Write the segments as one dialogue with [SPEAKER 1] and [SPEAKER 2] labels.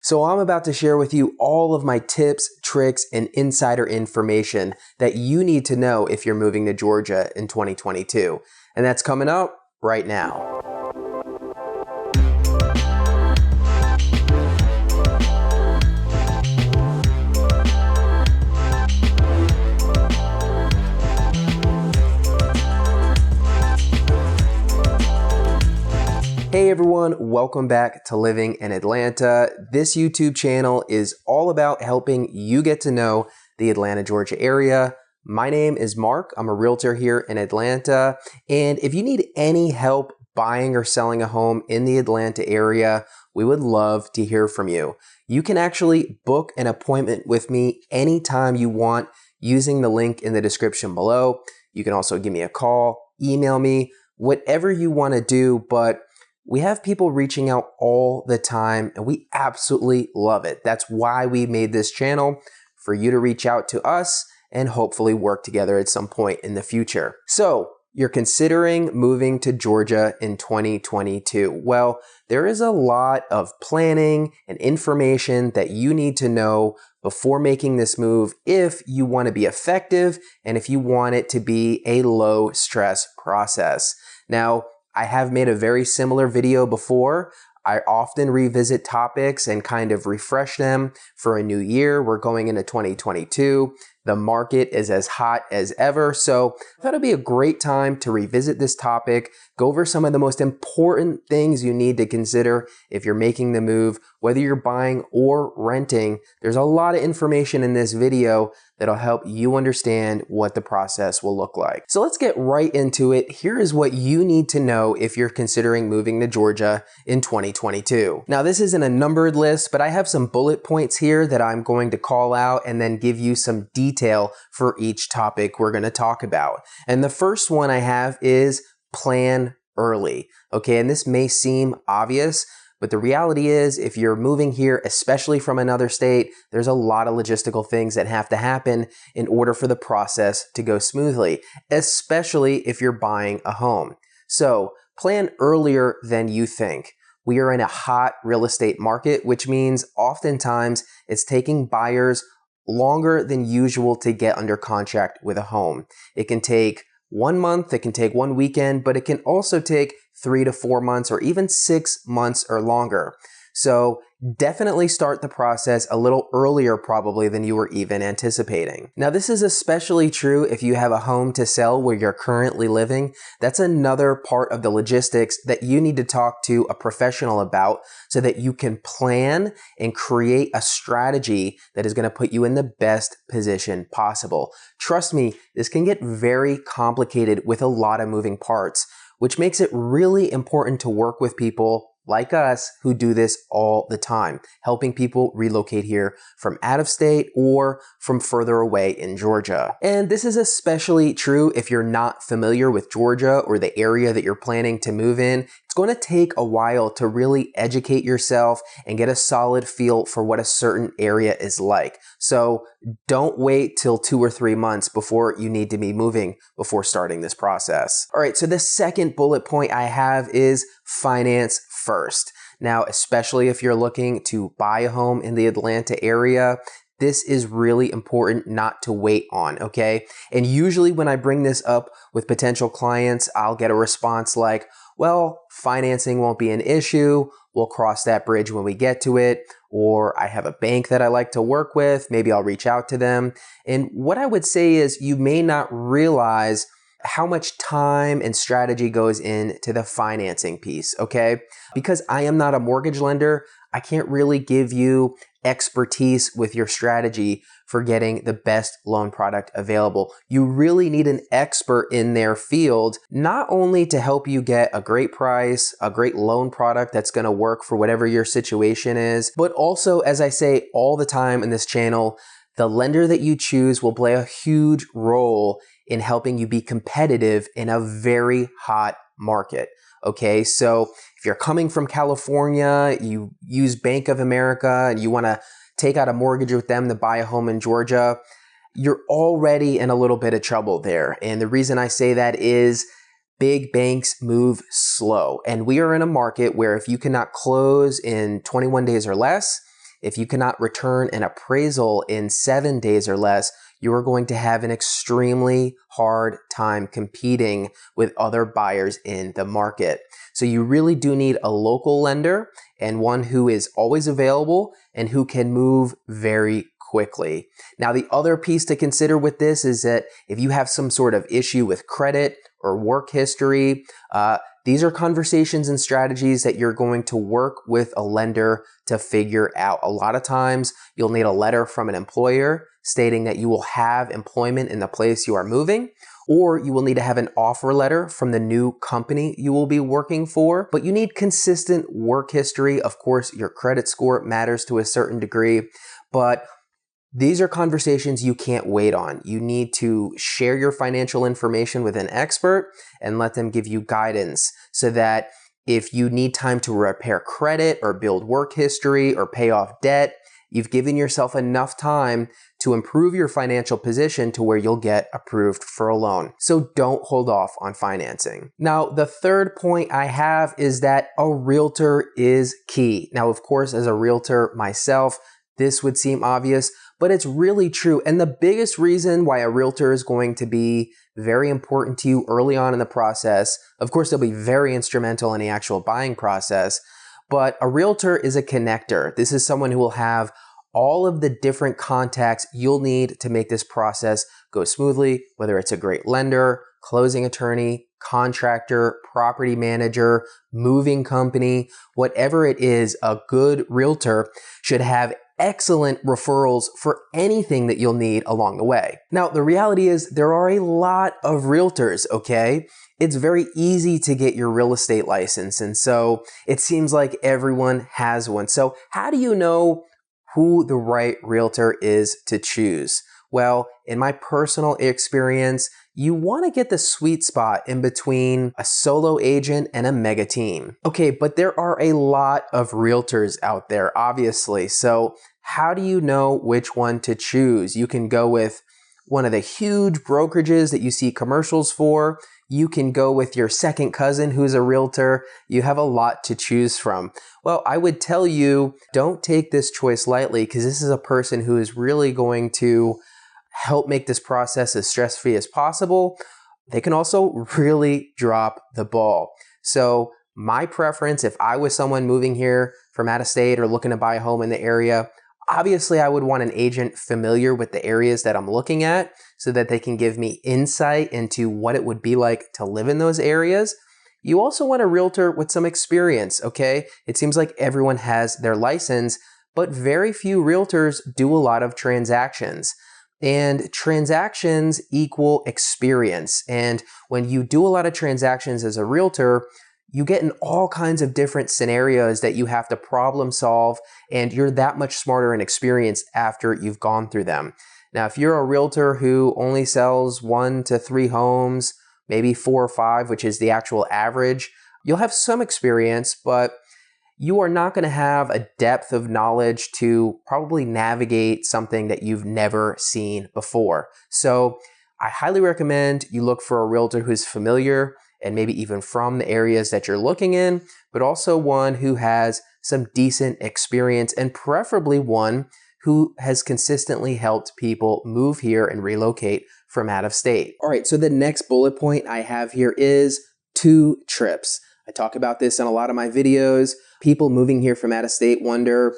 [SPEAKER 1] So I'm about to share with you all of my tips, tricks, and insider information that you need to know if you're moving to Georgia in 2022. And that's coming up right now. Hey everyone, welcome back to Living in Atlanta. This YouTube channel is all about helping you get to know the Atlanta, Georgia area. My name is Mark. I'm a realtor here in Atlanta. And if you need any help buying or selling a home in the Atlanta area, we would love to hear from you. You can actually book an appointment with me anytime you want using the link in the description below. You can also give me a call, email me, whatever you want to do, but we have people reaching out all the time and we absolutely love it. That's why we made this channel, for you to reach out to us and hopefully work together at some point in the future. So you're considering moving to Georgia in 2022. Well, there is a lot of planning and information that you need to know before making this move if you want to be effective and if you want it to be a low stress process. Now, I have made a very similar video before. I often revisit topics and kind of refresh them for a new year. We're going into 2022. The market is as hot as ever. So I thought it'd be a great time to revisit this topic, go over some of the most important things you need to consider if you're making the move, whether you're buying or renting. There's a lot of information in this video that'll help you understand what the process will look like. So let's get right into it. Here is what you need to know if you're considering moving to Georgia in 2022. Now, this isn't a numbered list, but I have some bullet points here that I'm going to call out and then give you some detail for each topic we're going to talk about. And the first one I have is plan early. Okay, and this may seem obvious, but the reality is, if you're moving here, especially from another state, there's a lot of logistical things that have to happen in order for the process to go smoothly, especially if you're buying a home. So plan earlier than you think. We are in a hot real estate market, which means oftentimes it's taking buyers longer than usual to get under contract with a home. It can take 1 month, it can take 1 weekend, but it can also take 3 to 4 months or even 6 months or longer. So definitely start the process a little earlier probably than you were even anticipating. Now, this is especially true if you have a home to sell where you're currently living. That's another part of the logistics that you need to talk to a professional about so that you can plan and create a strategy that is going to put you in the best position possible. Trust me, this can get very complicated with a lot of moving parts, which makes it really important to work with people like us who do this all the time, helping people relocate here from out of state or from further away in Georgia. And this is especially true if you're not familiar with Georgia or the area that you're planning to move in. It's going to take a while to really educate yourself and get a solid feel for what a certain area is like. So don't wait till 2 or 3 months before you need to be moving before starting this process. All right, so the second bullet point I have is finance first. Now, especially if you're looking to buy a home in the Atlanta area, this is really important not to wait on, okay? And usually when I bring this up with potential clients, I'll get a response like, well, financing won't be an issue. We'll cross that bridge when we get to it. Or I have a bank that I like to work with. Maybe I'll reach out to them. And what I would say is you may not realize how much time and strategy goes into the financing piece, okay? Because I am not a mortgage lender, I can't really give you expertise with your strategy for getting the best loan product available. You really need an expert in their field, not only to help you get a great price, a great loan product that's going to work for whatever your situation is, but also, as I say all the time in this channel, the lender that you choose will play a huge role in helping you be competitive in a very hot market. Okay, so if you're coming from California, you use Bank of America and you want to take out a mortgage with them to buy a home in Georgia, you're already in a little bit of trouble there. And the reason I say that is big banks move slow. And we are in a market where if you cannot close in 21 days or less, If you cannot return an appraisal in 7 days or less, you are going to have an extremely hard time competing with other buyers in the market. So you really do need a local lender and one who is always available and who can move very quickly. Now, the other piece to consider with this is that if you have some sort of issue with credit or work history, these are conversations and strategies that you're going to work with a lender to figure out. A lot of times you'll need a letter from an employer stating that you will have employment in the place you are moving, or you will need to have an offer letter from the new company you will be working for. But you need consistent work history. Of course, your credit score matters to a certain degree, but these are conversations you can't wait on. You need to share your financial information with an expert and let them give you guidance so that if you need time to repair credit or build work history or pay off debt, you've given yourself enough time to improve your financial position to where you'll get approved for a loan. So don't hold off on financing. Now, the third point I have is that a realtor is key. Now, of course, as a realtor myself, this would seem obvious, but it's really true. And the biggest reason why a realtor is going to be very important to you early on in the process, of course, they'll be very instrumental in the actual buying process, but a realtor is a connector. This is someone who will have all of the different contacts you'll need to make this process go smoothly, whether it's a great lender, closing attorney, contractor, property manager, moving company, whatever it is, a good realtor should have excellent referrals for anything that you'll need along the way. Now, the reality is there are a lot of realtors, okay? It's very easy to get your real estate license, and so it seems like everyone has one. So how do you know who the right realtor is to choose? Well, in my personal experience, you want to get the sweet spot in between a solo agent and a mega team. Okay, but there are a lot of realtors out there, obviously. So how do you know which one to choose? You can go with one of the huge brokerages that you see commercials for. You can go with your second cousin who's a realtor. You have a lot to choose from. Well, I would tell you, don't take this choice lightly because this is a person who is really going to help make this process as stress-free as possible. They can also really drop the ball. So my preference, if I was someone moving here from out of state or looking to buy a home in the area, obviously I would want an agent familiar with the areas that I'm looking at so that they can give me insight into what it would be like to live in those areas. You also want a realtor with some experience, okay? It seems like everyone has their license, but very few realtors do a lot of transactions. And transactions equal experience. And when you do a lot of transactions as a realtor, you get in all kinds of different scenarios that you have to problem solve, and you're that much smarter and experienced after you've gone through them. Now, if you're a realtor who only sells 1 to 3 homes, maybe 4 or 5, which is the actual average, you'll have some experience, but you are not going to have a depth of knowledge to probably navigate something that you've never seen before. So I highly recommend you look for a realtor who's familiar and maybe even from the areas that you're looking in, but also one who has some decent experience and preferably one who has consistently helped people move here and relocate from out of state. All right, so the next bullet point I have here is 2 trips. I talk about this in a lot of my videos. People moving here from out of state wonder,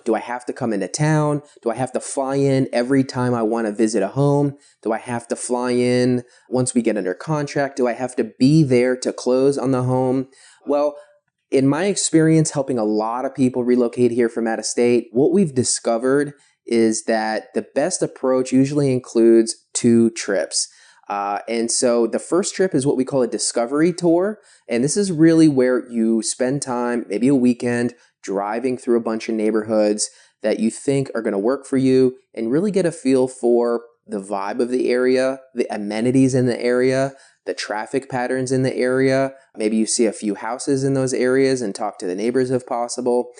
[SPEAKER 1] do I have to come into town? Do I have to fly in every time I want to visit a home? Do I have to fly in once we get under contract? Do I have to be there to close on the home? Well, in my experience helping a lot of people relocate here from out of state, what we've discovered is that the best approach usually includes 2 trips. And so the first trip is what we call a discovery tour. And this is really where you spend time, maybe a weekend, driving through a bunch of neighborhoods that you think are going to work for you and really get a feel for the vibe of the area, the amenities in the area, the traffic patterns in the area. Maybe you see a few houses in those areas and talk to the neighbors if possible.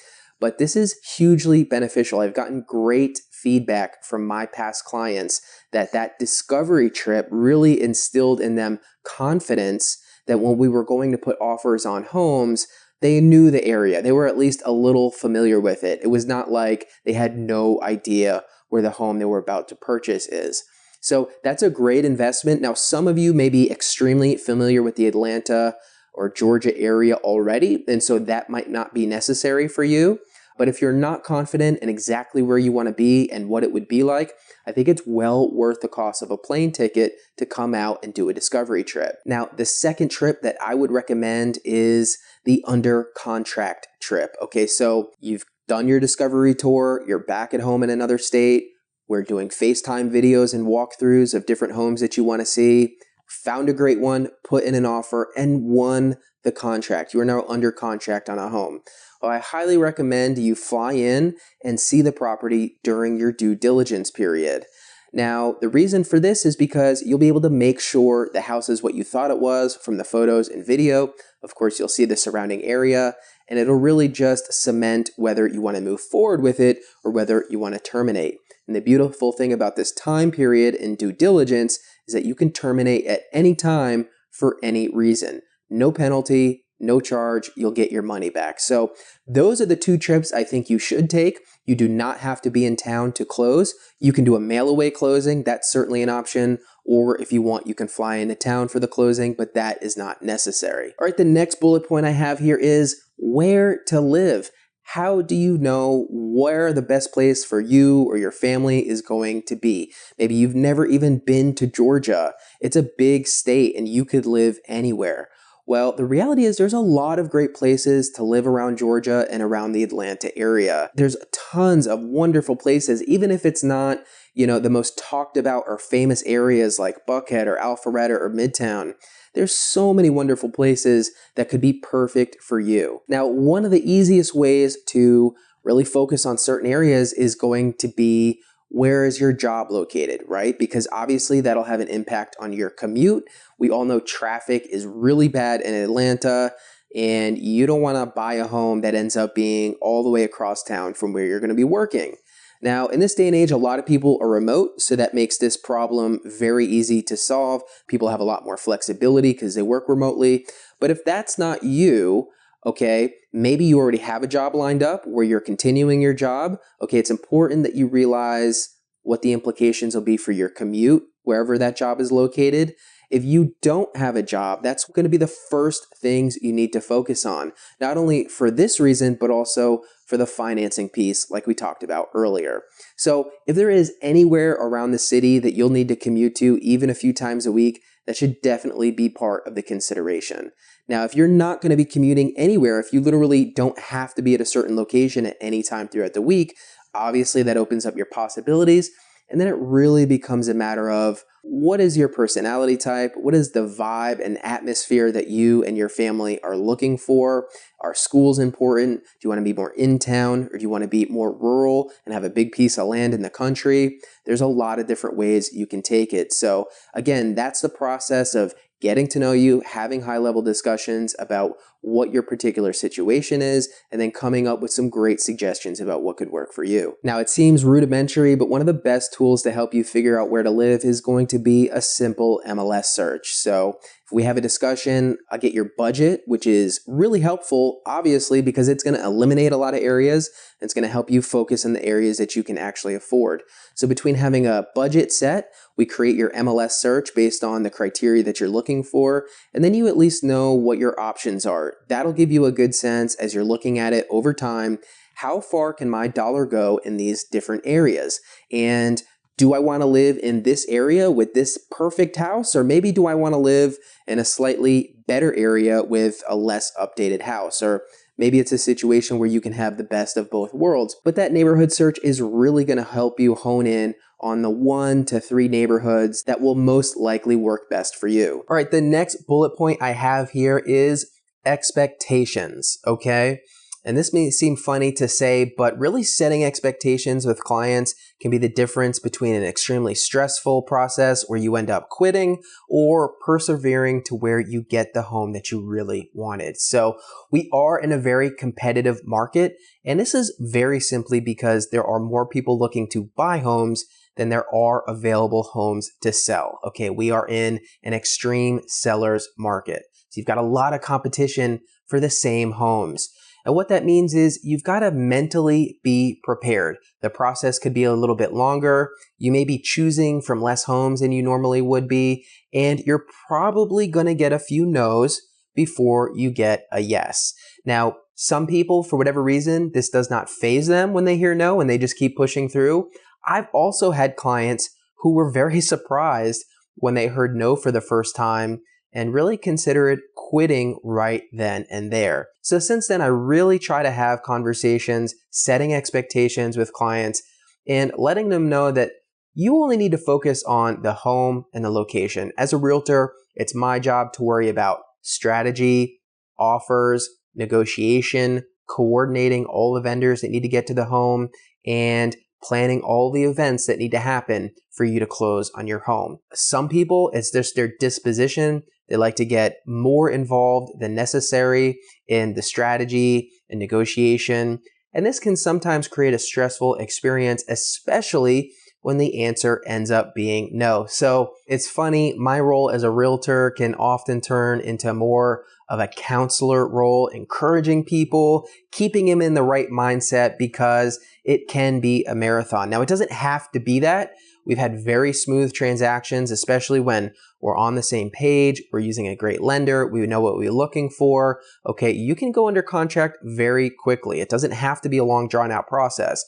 [SPEAKER 1] But this is hugely beneficial. I've gotten great feedback from my past clients that discovery trip really instilled in them confidence that when we were going to put offers on homes, they knew the area. They were at least a little familiar with it. It was not like they had no idea where the home they were about to purchase is. So that's a great investment. Now, some of you may be extremely familiar with the Atlanta or Georgia area already, and so that might not be necessary for you. But if you're not confident in exactly where you want to be and what it would be like, I think it's well worth the cost of a plane ticket to come out and do a discovery trip. Now, the second trip that I would recommend is the under contract trip. Okay, so you've done your discovery tour, you're back at home in another state, we're doing FaceTime videos and walkthroughs of different homes that you want to see, found a great one, put in an offer, and won the contract. You are now under contract on a home. Well, I highly recommend you fly in and see the property during your due diligence period. Now, the reason for this is because you'll be able to make sure the house is what you thought it was from the photos and video. Of course, you'll see the surrounding area, and it'll really just cement whether you want to move forward with it or whether you want to terminate. And the beautiful thing about this time period in due diligence is that you can terminate at any time for any reason. No penalty, no charge, you'll get your money back. So those are the two trips I think you should take. You do not have to be in town to close. You can do a mail away closing. That's certainly an option. Or if you want, you can fly into town for the closing, but that is not necessary. All right, the next bullet point I have here is where to live. How do you know where the best place for you or your family is going to be? Maybe you've never even been to Georgia. It's a big state and you could live anywhere. Well, the reality is there's a lot of great places to live around Georgia and around the Atlanta area. There's tons of wonderful places, even if it's not, the most talked about or famous areas like Buckhead or Alpharetta or Midtown. There's so many wonderful places that could be perfect for you. Now, one of the easiest ways to really focus on certain areas is going to be where is your job located, right? Because obviously that'll have an impact on your commute. We all know traffic is really bad in Atlanta, and you don't want to buy a home that ends up being all the way across town from where you're going to be working. Now, in this day and age, a lot of people are remote, so that makes this problem very easy to solve. People have a lot more flexibility because they work remotely. But if that's not you, okay, maybe you already have a job lined up where you're continuing your job. Okay, it's important that you realize what the implications will be for your commute, wherever that job is located. If you don't have a job, that's going to be the first things you need to focus on, not only for this reason, but also for the financing piece like we talked about earlier. So if there is anywhere around the city that you'll need to commute to even a few times a week, that should definitely be part of the consideration. Now, if you're not going to be commuting anywhere, if you literally don't have to be at a certain location at any time throughout the week, obviously that opens up your possibilities. And then it really becomes a matter of what is your personality type? What is the vibe and atmosphere that you and your family are looking for? Are schools important? Do you want to be more in town, or do you want to be more rural and have a big piece of land in the country? There's a lot of different ways you can take it. So again, that's the process of getting to know you, having high-level discussions about what your particular situation is, and then coming up with some great suggestions about what could work for you. Now, it seems rudimentary, but one of the best tools to help you figure out where to live is going to be a simple MLS search. So if we have a discussion, I'll get your budget, which is really helpful, obviously, because it's going to eliminate a lot of areas. And it's going to help you focus on the areas that you can actually afford. So between having a budget set, we create your MLS search based on the criteria that you're looking for, and then you at least know what your options are. That'll give you a good sense as you're looking at it over time. How far can my dollar go in these different areas? And do I want to live in this area with this perfect house? Or maybe do I want to live in a slightly better area with a less updated house? Or maybe it's a situation where you can have the best of both worlds. But that neighborhood search is really going to help you hone in on the 1 to 3 neighborhoods that will most likely work best for you. All right, the next bullet point I have here is expectations, okay? And this may seem funny to say, but really setting expectations with clients can be the difference between an extremely stressful process where you end up quitting or persevering to where you get the home that you really wanted. So we are in a very competitive market, and this is very simply because there are more people looking to buy homes than there are available homes to sell. Okay, we are in an extreme seller's market. So you've got a lot of competition for the same homes. And what that means is you've got to mentally be prepared. The process could be a little bit longer. You may be choosing from less homes than you normally would be, and you're probably going to get a few no's before you get a yes. Now, some people, for whatever reason, this does not faze them when they hear no and they just keep pushing through. I've also had clients who were very surprised when they heard no for the first time and really considered quitting right then and there. So since then, I really try to have conversations, setting expectations with clients and letting them know that you only need to focus on the home and the location. As a realtor, it's my job to worry about strategy, offers, negotiation, coordinating all the vendors that need to get to the home, and planning all the events that need to happen for you to close on your home. Some people, it's just their disposition. They like to get more involved than necessary in the strategy and negotiation. And this can sometimes create a stressful experience, especially when the answer ends up being no. So it's funny, my role as a realtor can often turn into more of a counselor role, encouraging people, keeping them in the right mindset because it can be a marathon. Now, it doesn't have to be that. We've had very smooth transactions, especially when we're on the same page, we're using a great lender, we know what we're looking for. Okay, you can go under contract very quickly. It doesn't have to be a long drawn out process,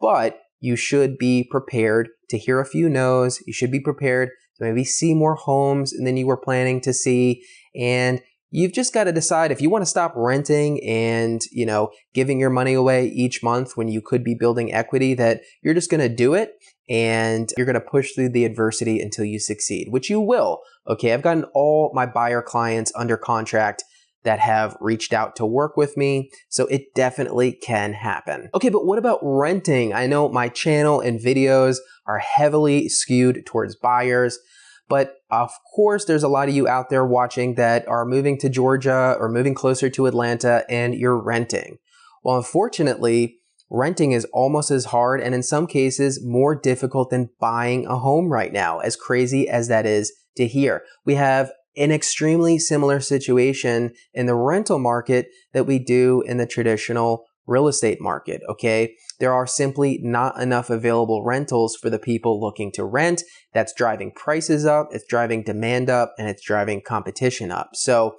[SPEAKER 1] but you should be prepared to hear a few no's. You should be prepared to maybe see more homes than you were planning to see. And you've just got to decide if you want to stop renting and, giving your money away each month when you could be building equity, that you're just going to do it and you're going to push through the adversity until you succeed, which you will. Okay, I've gotten all my buyer clients under contract that have reached out to work with me. So it definitely can happen. Okay, but what about renting? I know my channel and videos are heavily skewed towards buyers, but of course, there's a lot of you out there watching that are moving to Georgia or moving closer to Atlanta and you're renting. Well, unfortunately, renting is almost as hard and in some cases more difficult than buying a home right now, as crazy as that is to hear. We have an extremely similar situation in the rental market that we do in the traditional real estate market, okay? There are simply not enough available rentals for the people looking to rent. That's driving prices up, it's driving demand up, and it's driving competition up. So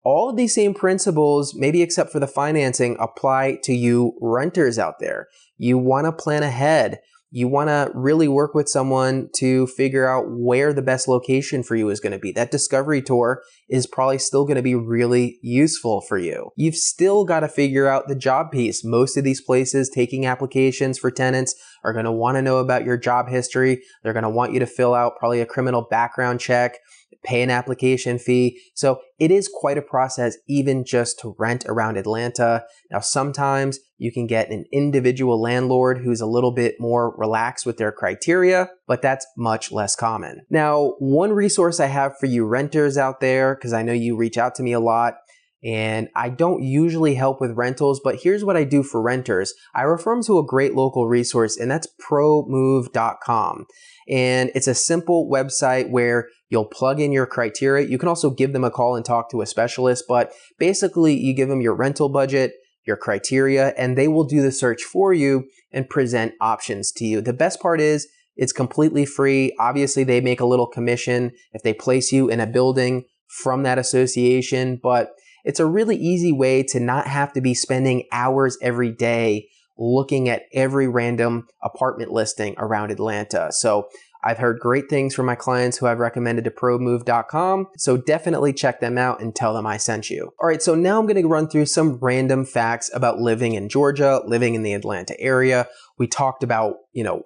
[SPEAKER 1] all of these same principles, maybe except for the financing, apply to you renters out there. You want to plan ahead. You want to really work with someone to figure out where the best location for you is going to be. That discovery tour is probably still going to be really useful for you. You've still got to figure out the job piece. Most of these places taking applications for tenants are going to want to know about your job history. They're going to want you to fill out probably a criminal background check, pay an application fee. So it is quite a process even just to rent around Atlanta. Now, sometimes you can get an individual landlord who's a little bit more relaxed with their criteria, but that's much less common. Now, one resource I have for you renters out there, because I know you reach out to me a lot, and I don't usually help with rentals, but here's what I do for renters. I refer them to a great local resource, and that's promove.com. And it's a simple website where you'll plug in your criteria. You can also give them a call and talk to a specialist, but basically you give them your rental budget, your criteria, and they will do the search for you and present options to you. The best part is it's completely free. Obviously, they make a little commission if they place you in a building from that association, but it's a really easy way to not have to be spending hours every day looking at every random apartment listing around Atlanta. So I've heard great things from my clients who I've recommended to promove.com, so definitely check them out and tell them I sent you. All right, so now I'm going to run through some random facts about living in Georgia, living in the Atlanta area. We talked about,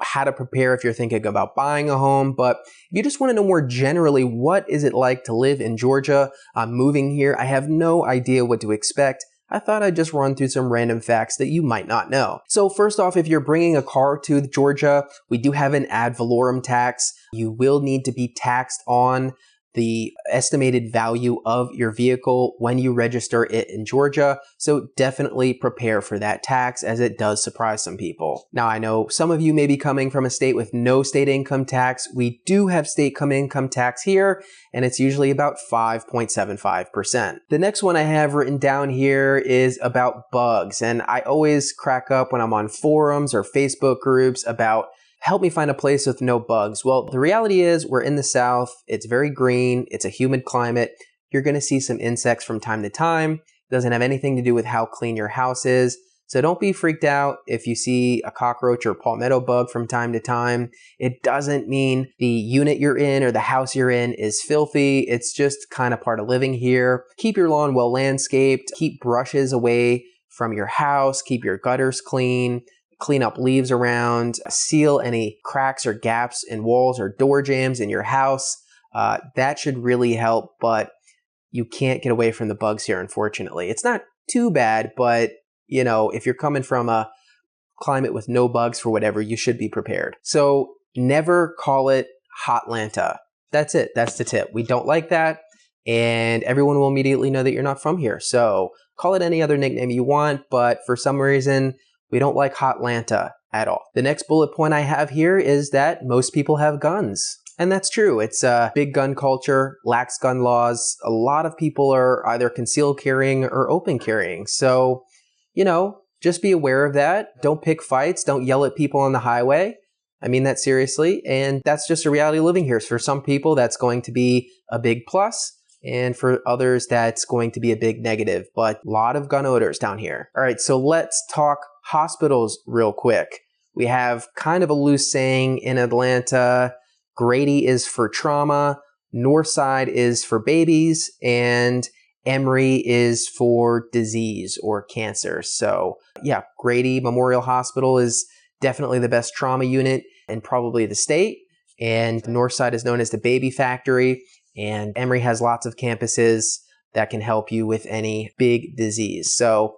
[SPEAKER 1] how to prepare if you're thinking about buying a home, but if you just want to know more generally, what is it like to live in Georgia? I'm moving here. I have no idea what to expect. I thought I'd just run through some random facts that you might not know. So first off, if you're bringing a car to Georgia, we do have an ad valorem tax. You will need to be taxed on the estimated value of your vehicle when you register it in Georgia. So definitely prepare for that tax, as it does surprise some people. Now, I know some of you may be coming from a state with no state income tax. We do have state income tax here, and it's usually about 5.75%. The next one I have written down here is about bugs. And I always crack up when I'm on forums or Facebook groups about help me find a place with no bugs. Well, the reality is we're in the South. It's very green. It's a humid climate. You're going to see some insects from time to time. It doesn't have anything to do with how clean your house is. So don't be freaked out if you see a cockroach or palmetto bug from time to time. It doesn't mean the unit you're in or the house you're in is filthy. It's just kind of part of living here. Keep your lawn well landscaped. Keep brushes away from your house. Keep your gutters clean. Clean up leaves around, seal any cracks or gaps in walls or door jambs in your house. That should really help, but you can't get away from the bugs here, unfortunately. It's not too bad, but you know, if you're coming from a climate with no bugs for whatever, you should be prepared. So never call it Hotlanta. That's it. That's the tip. We don't like that, and everyone will immediately know that you're not from here. So call it any other nickname you want, but for some reason, we don't like Hotlanta at all. The next bullet point I have here is that most people have guns. And that's true. It's a big gun culture, lax gun laws. A lot of people are either concealed carrying or open carrying. So, you know, just be aware of that. Don't pick fights. Don't yell at people on the highway. I mean that seriously. And that's just a reality of living here. So for some people, that's going to be a big plus. And for others, that's going to be a big negative. But a lot of gun owners down here. All right, so let's talk hospitals real quick. We have kind of a loose saying in Atlanta. Grady is for trauma, Northside is for babies, and Emory is for disease or cancer. So yeah, Grady Memorial Hospital is definitely the best trauma unit in probably the state. And Northside is known as the baby factory. And Emory has lots of campuses that can help you with any big disease. So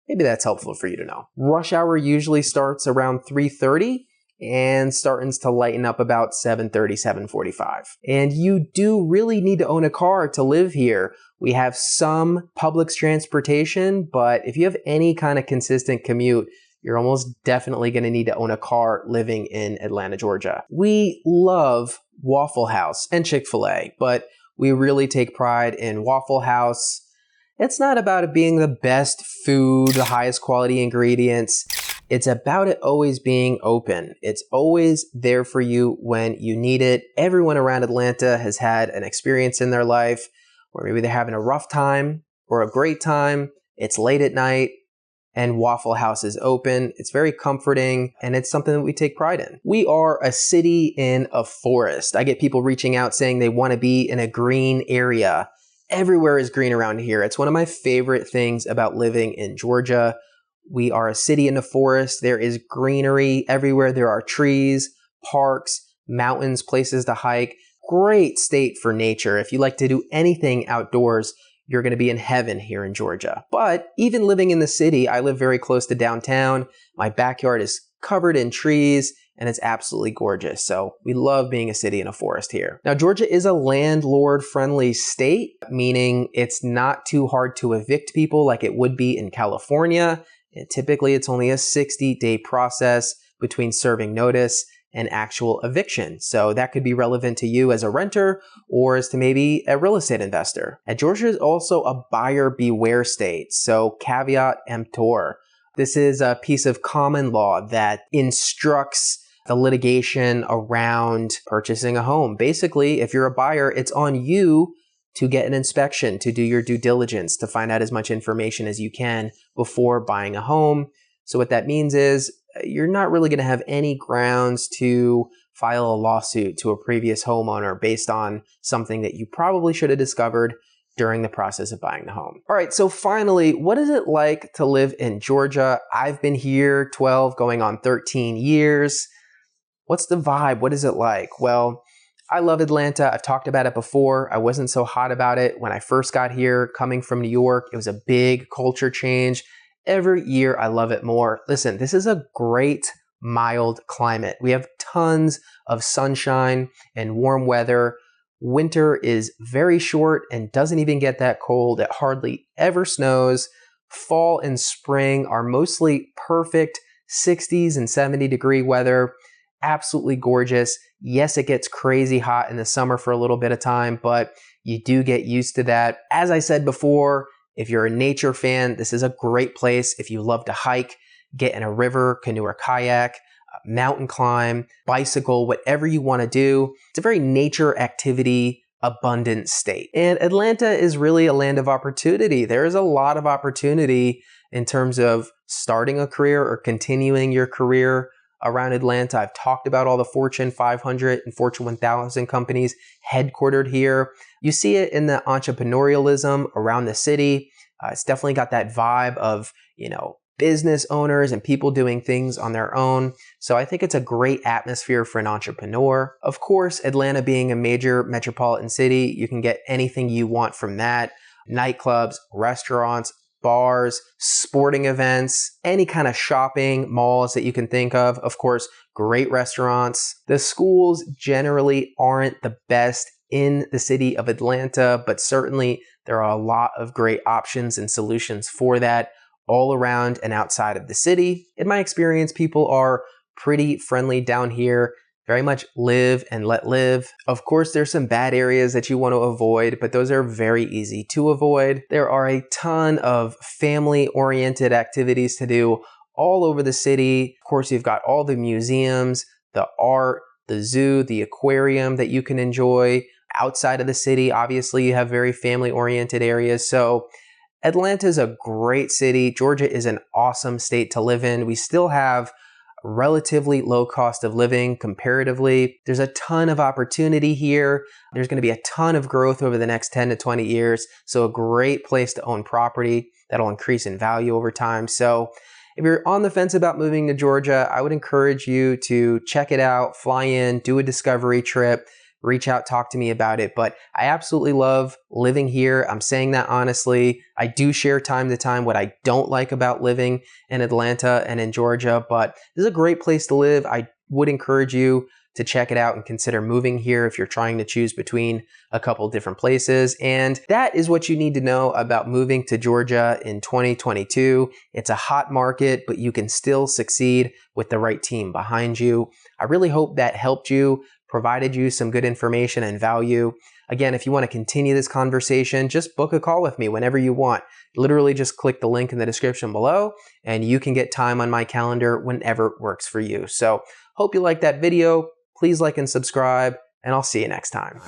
[SPEAKER 1] maybe that's helpful for you to know. Rush hour usually starts around 3:30 and starts to lighten up about 7:30, 7:45. And you do really need to own a car to live here. We have some public transportation, but if you have any kind of consistent commute, you're almost definitely going to need to own a car living in Atlanta, Georgia. We love Waffle House and Chick-fil-A, but we really take pride in Waffle House. It's not about it being the best food, the highest quality ingredients. It's about it always being open. It's always there for you when you need it. Everyone around Atlanta has had an experience in their life where maybe they're having a rough time or a great time. It's late at night and Waffle House is open. It's very comforting, and it's something that we take pride in. We are a city in a forest. I get people reaching out saying they want to be in a green area. Everywhere is green around here. It's one of my favorite things about living in Georgia. We are a city in a forest. There is greenery everywhere. There are trees, parks, mountains, places to hike. Great state for nature. If you like to do anything outdoors, you're going to be in heaven here in Georgia. But even living in the city, I live very close to downtown. My backyard is covered in trees and it's absolutely gorgeous. So we love being a city in a forest here. Now, Georgia is a landlord-friendly state, meaning it's not too hard to evict people like it would be in California. And typically, it's only a 60-day process between serving notice and actual eviction. So that could be relevant to you as a renter or as to maybe a real estate investor. And Georgia is also a buyer beware state. So caveat emptor. This is a piece of common law that instructs the litigation around purchasing a home. Basically, if you're a buyer, it's on you to get an inspection, to do your due diligence, to find out as much information as you can before buying a home. So what that means is you're not really going to have any grounds to file a lawsuit to a previous homeowner based on something that you probably should have discovered during the process of buying the home. All right, so finally, what is it like to live in Georgia? I've been here 12, going on 13 years. What's the vibe? What is it like? Well, I love Atlanta. I've talked about it before. I wasn't so hot about it when I first got here. Coming from New York, it was a big culture change. Every year, I love it more. Listen, this is a great, mild climate. We have tons of sunshine and warm weather. Winter is very short and doesn't even get that cold. It hardly ever snows. Fall and spring are mostly perfect 60s and 70-degree weather. Absolutely gorgeous. Yes, it gets crazy hot in the summer for a little bit of time, but you do get used to that. As I said before, if you're a nature fan, this is a great place. If you love to hike, get in a river, canoe or kayak, mountain climb, bicycle, whatever you want to do. It's a very nature activity abundant state. And Atlanta is really a land of opportunity. There is a lot of opportunity in terms of starting a career or continuing your career around Atlanta. I've talked about all the Fortune 500 and Fortune 1000 companies headquartered here. You see it in the entrepreneurialism around the city. It's definitely got that vibe of, business owners and people doing things on their own. So I think it's a great atmosphere for an entrepreneur. Of course, Atlanta being a major metropolitan city, you can get anything you want from that. Nightclubs, restaurants, bars, sporting events, any kind of shopping, malls that you can think of. Of course, great restaurants. The schools generally aren't the best in the city of Atlanta, but certainly there are a lot of great options and solutions for that all around and outside of the city. In my experience, people are pretty friendly down here, very much live and let live. Of course, there's some bad areas that you want to avoid, but those are very easy to avoid. There are a ton of family-oriented activities to do all over the city. Of course, you've got all the museums, the art, the zoo, the aquarium that you can enjoy. Outside of the city, obviously, you have very family-oriented areas. So Atlanta is a great city. Georgia is an awesome state to live in. We still have relatively low cost of living comparatively. There's a ton of opportunity here. There's going to be a ton of growth over the next 10 to 20 years. So a great place to own property that'll increase in value over time. So if you're on the fence about moving to Georgia, I would encourage you to check it out, fly in, do a discovery trip, reach out, talk to me about it. But I absolutely love living here. I'm saying that honestly. I do share time to time what I don't like about living in Atlanta and in Georgia, but this is a great place to live. I would encourage you to check it out and consider moving here if you're trying to choose between a couple different places. And that is what you need to know about moving to Georgia in 2022. It's a hot market, but you can still succeed with the right team behind you. I really hope that helped you, provided you some good information and value. Again, if you want to continue this conversation, just book a call with me whenever you want. Literally just click the link in the description below and you can get time on my calendar whenever it works for you. So hope you liked that video. Please like and subscribe, and I'll see you next time.